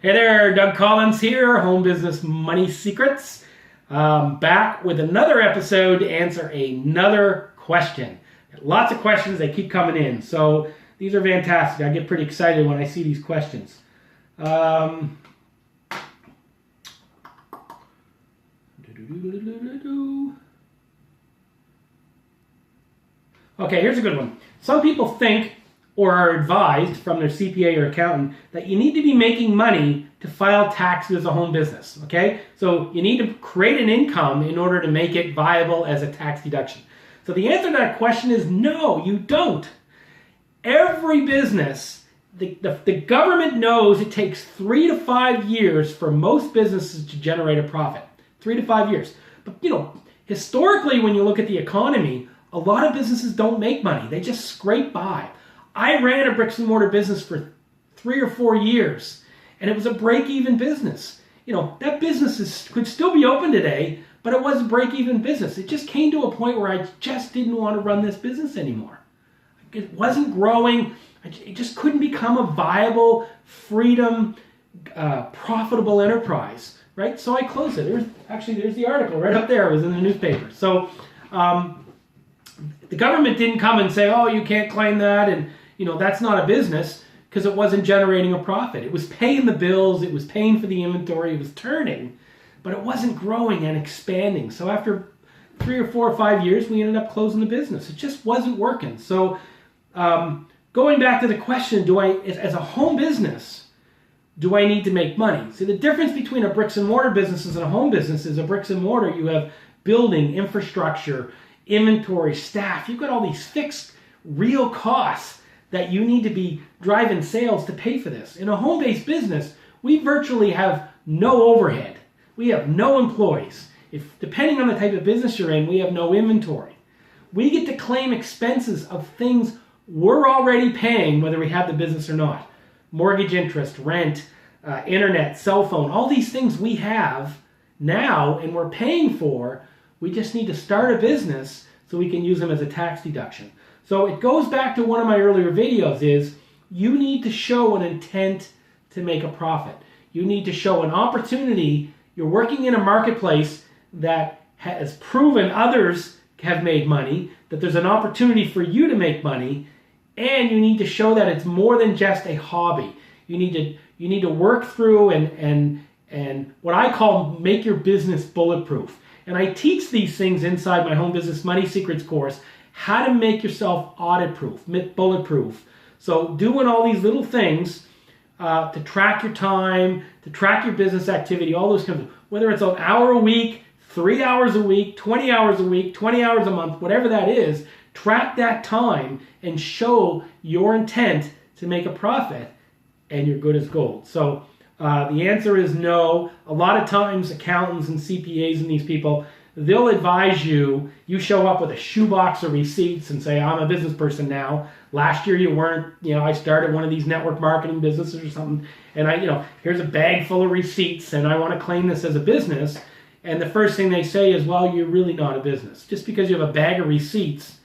Hey there, Doug Collins here, Home Business Money Secrets. Back with another episode to answer another question. Lots of questions, they keep coming in. So these are fantastic. I get pretty excited when I see these questions. Okay, here's a good one. Some people think or are advised from their CPA or accountant that you need to be making money to file taxes as a home business, okay? So you need to create an income in order to make it viable as a tax deduction. So the answer to that question is no, you don't. Every business, the government knows it takes 3 to 5 years for most businesses to generate a profit. 3 to 5 years. But historically when you look at the economy, a lot of businesses don't make money. They just scrape by. I ran a bricks and mortar business for 3 or 4 years, and it was a break-even business. That business could still be open today, but it was a break-even business. It just came to a point where I just didn't want to run this business anymore. It wasn't growing. It just couldn't become a viable, freedom, profitable enterprise, right? So I closed it. There's the article right up there. It was in the newspaper. So the government didn't come and say, oh, you can't claim that, and that's not a business, because it wasn't generating a profit. It was paying the bills, it was paying for the inventory, it was turning, but it wasn't growing and expanding. So after 3 or 4 or 5 years, we ended up closing the business. It just wasn't working. So going back to the question, as a home business, do I need to make money? See, the difference between a bricks and mortar business and a home business is a bricks and mortar, you have building, infrastructure, inventory, staff. You've got all these fixed real costs that you need to be driving sales to pay for this. In a home-based business, we virtually have no overhead. We have no employees. Depending on the type of business you're in, we have no inventory. We get to claim expenses of things we're already paying, whether we have the business or not. Mortgage interest, rent, internet, cell phone, all these things we have now and we're paying for. We just need to start a business so we can use them as a tax deduction. So it goes back to one of my earlier videos is you need to show an intent to make a profit. You need to show an opportunity. You're working in a marketplace that has proven others have made money, that there's an opportunity for you to make money, and you need to show that it's more than just a hobby. You need to work through and what I call make your business bulletproof. And I teach these things inside my Home Business Money Secrets course, how to make yourself audit-proof, bulletproof. So doing all these little things to track your time, to track your business activity, all those kinds of, whether it's an hour a week, 3 hours a week, 20 hours a week, 20 hours a month, whatever that is, track that time and show your intent to make a profit, and you're good as gold. So the answer is no. A lot of times accountants and CPAs and these people, they'll advise you show up with a shoebox of receipts and say, I'm a business person now. Last year you weren't, I started one of these network marketing businesses or something, and here's a bag full of receipts and I want to claim this as a business. And the first thing they say is, well, you're really not a business. Just because you have a bag of receipts,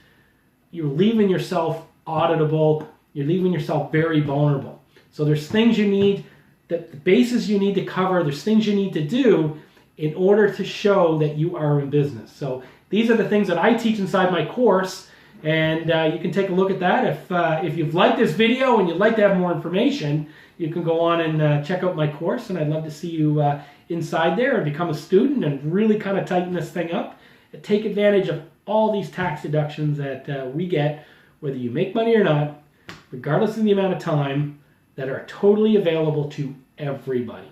you're leaving yourself auditable, you're leaving yourself very vulnerable. So there's things you need, the bases you need to cover, there's things you need to do in order to show that you are in business. So these are the things that I teach inside my course, and you can take a look at that. If you've liked this video and you'd like to have more information, you can go on and check out my course, and I'd love to see you inside there and become a student and really kind of tighten this thing up and take advantage of all these tax deductions that we get, whether you make money or not, regardless of the amount of time, that are totally available to everybody.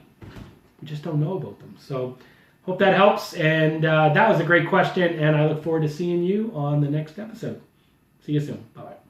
We just don't know about them. So hope that helps, and that was a great question, and I look forward to seeing you on the next episode. See you soon. Bye-bye.